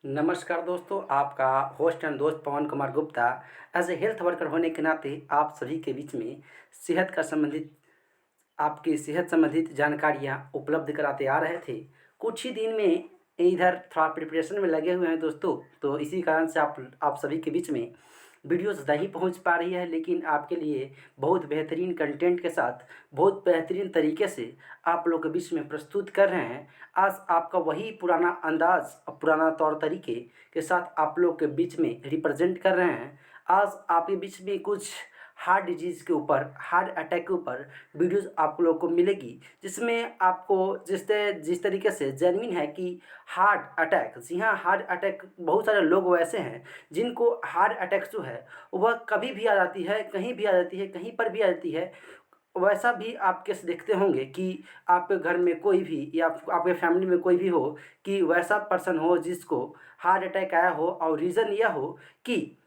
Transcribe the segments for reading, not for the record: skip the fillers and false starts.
नमस्कार दोस्तों, आपका होस्ट एंड दोस्त Pawan Kumar Gupta. As a health worker होने के नाते आप सभी के बीच में सेहत का संबंधित आपकी सेहत संबंधित जानकारियाँ उपलब्ध कराते आ रहे थे। कुछ ही दिन में इधर थोड़ा प्रिपरेशन में लगे हुए हैं दोस्तों, तो इसी कारण से आप सभी के बीच में वीडियोज़ नहीं पहुंच पा रही है, लेकिन आपके लिए बहुत बेहतरीन कंटेंट के साथ बहुत बेहतरीन तरीके से आप लोग के बीच में प्रस्तुत कर रहे हैं। आज आपका वही पुराना अंदाज़ और पुराना तौर तरीके के साथ आप लोग के बीच में रिप्रेजेंट कर रहे हैं। आज आपके बीच में कुछ हार्ट डिजीज़ के ऊपर, हार्ट अटैक के ऊपर वीडियोज़ आप लोग को मिलेगी, जिसमें आपको जिस तरीके से जेन्युइन है कि हार्ट अटैक, जी हाँ, हार्ट अटैक बहुत सारे लोग वैसे हैं जिनको हार्ट अटैक जो है वह कभी भी आ जाती है, कहीं भी आ जाती है, कहीं पर भी आ जाती है। वैसा भी आप केस देखते होंगे कि आपके घर में कोई भी या आपके फैमिली में कोई भी हो कि वैसा पर्सन हो जिसको हार्ट अटैक आया हो, और रीज़न यह हो कि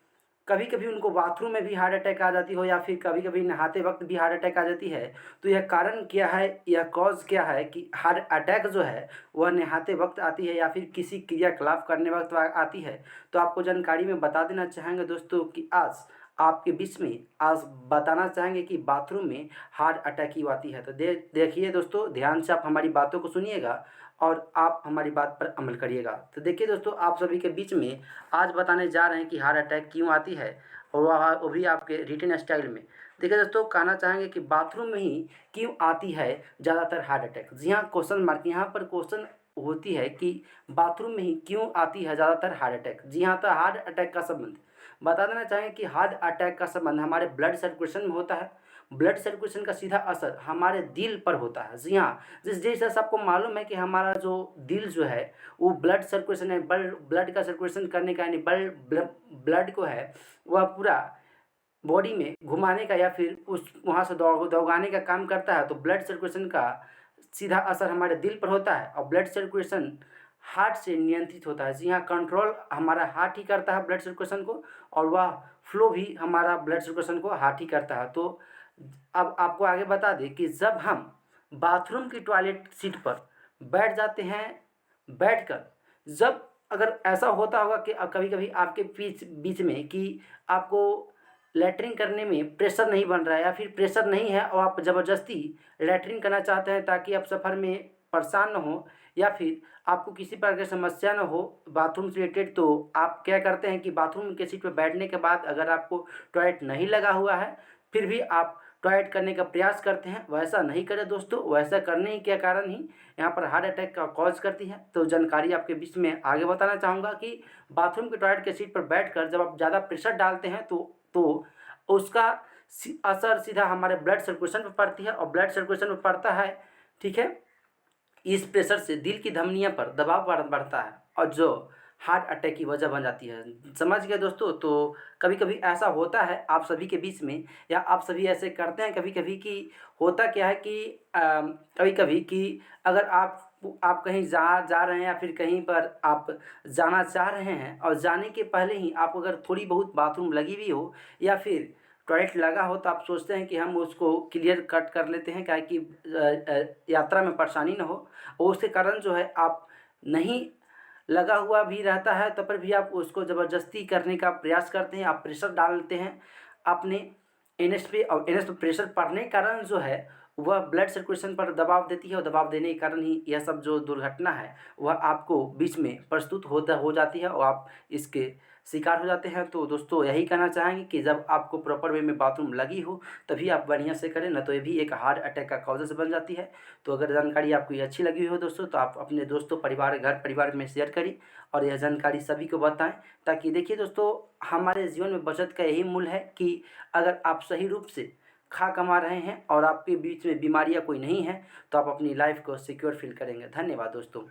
कभी कभी उनको बाथरूम में भी हार्ट अटैक आ जाती हो, या फिर कभी कभी नहाते वक्त भी हार्ट अटैक आ जाती है। तो यह कारण क्या है, यह कॉज क्या है कि हार्ट अटैक जो है वह नहाते वक्त आती है या फिर किसी क्रियाकलाप करने वक्त आती है। तो आपको जानकारी में बता देना चाहेंगे दोस्तों कि आज आपके बीच में आज बताना चाहेंगे कि बाथरूम में हार्ट अटैक क्यों आती है। तो देखिए दोस्तों, ध्यान से आप हमारी बातों को सुनिएगा और आप हमारी बात पर अमल करिएगा। तो देखिए दोस्तों, आप सभी के बीच में आज बताने जा रहे हैं कि हार्ट अटैक क्यों आती है, और वो भी आपके रिटन स्टाइल में। देखिए दोस्तों, कहना चाहेंगे कि बाथरूम में ही क्यों आती है ज़्यादातर हार्ट अटैक। जी हाँ, क्वेश्चन मार्क यहाँ पर क्वेश्चन होती है कि बाथरूम में ही क्यों आती है ज़्यादातर हार्ट अटैक। जी हाँ, तो हार्ट अटैक का संबंध बता देना चाहेंगे कि हार्ट अटैक का संबंध हमारे ब्लड सर्कुलेशन में होता है। ब्लड सर्कुलेशन का सीधा असर हमारे दिल पर होता है। जी हाँ, जैसे आपको मालूम है कि हमारा जो दिल जो है वो ब्लड सर्कुलेशन है, ब्लड का सर्कुलेशन करने का, यानी ब्लड को है वह पूरा बॉडी में घुमाने का या फिर उस वहाँ से दौड़ाने का काम करता है। तो ब्लड सर्कुलेशन का सीधा असर हमारे दिल पर होता है, और ब्लड सर्कुलेशन हार्ट से नियंत्रित होता है। जी हाँ, कंट्रोल हमारा हार्ट ही करता है ब्लड सर्कुलेशन को, और वह फ्लो भी हमारा ब्लड सर्कुलेशन को हार्ट ही करता है। तो अब आपको आगे बता दें कि जब हम बाथरूम की टॉयलेट सीट पर बैठ जाते हैं, बैठकर जब अगर ऐसा होता होगा कि कभी कभी आपके बीच बीच में कि आपको लैट्रिन करने में प्रेशर नहीं बन रहा है, या फिर प्रेशर नहीं है और आप ज़बरदस्ती लैट्रिन करना चाहते हैं ताकि आप सफ़र में परेशान न हो, या फिर आपको किसी प्रकार की समस्या न हो बाथरूम से रिलेटेड, तो आप क्या करते हैं कि बाथरूम के सीट पर बैठने के बाद अगर आपको टॉयलेट नहीं लगा हुआ है फिर भी आप टॉयलेट करने का प्रयास करते हैं। वैसा नहीं करें दोस्तों, वैसा करने के कारण ही यहाँ पर हार्ट अटैक का कॉज करती है। तो जानकारी आपके बीच में आगे बताना चाहूँगा कि बाथरूम के टॉयलेट के सीट पर बैठकर जब आप ज़्यादा प्रेशर डालते हैं तो उसका असर सीधा हमारे ब्लड सर्कुलेशन पर पड़ती है, और ब्लड सर्कुलेशन पर पड़ता है, ठीक है। इस प्रेशर से दिल की धमनियों पर दबाव बढ़ता है, और जो हार्ट अटैक की वजह बन जाती है। समझ गए दोस्तों। तो कभी कभी ऐसा होता है आप सभी के बीच में, या आप सभी ऐसे करते हैं कभी कभी कि होता क्या है कि कभी कभी कि अगर आप कहीं जा रहे हैं, या फिर कहीं पर आप जाना चाह रहे हैं, और जाने के पहले ही आप अगर थोड़ी बहुत बाथरूम लगी हुई हो या फिर टॉयलेट लगा हो, तो आप सोचते हैं कि हम उसको क्लियर कट कर लेते हैं, क्या कि यात्रा में परेशानी न हो। और उसके कारण जो है आप नहीं लगा हुआ भी रहता है तब पर भी आप उसको ज़बरदस्ती करने का प्रयास करते हैं, आप प्रेशर डालते हैं अपने एनएस पे, और एनएस पे प्रेशर पड़ने के कारण जो है वह ब्लड सर्कुलेशन पर दबाव देती है, और दबाव देने के कारण ही यह सब जो दुर्घटना है वह आपको बीच में प्रस्तुत हो जाती है, और आप इसके शिकार हो जाते हैं। तो दोस्तों, यही कहना चाहेंगे कि जब आपको प्रॉपर वे में बाथरूम लगी हो तभी आप बढ़िया से करें, न तो ये भी एक हार्ट अटैक का कॉजेज़ बन जाती है। तो अगर जानकारी आपको ये अच्छी लगी हो दोस्तों, तो आप अपने दोस्तों, घर परिवार में शेयर करें, और यह जानकारी सभी को बताएं, ताकि देखिए दोस्तों, हमारे जीवन में बचत का यही मूल है कि अगर आप सही रूप से खा कमा रहे हैं और आपके बीच में बीमारियां कोई नहीं है, तो आप अपनी लाइफ को सिक्योर फील करेंगे। धन्यवाद दोस्तों।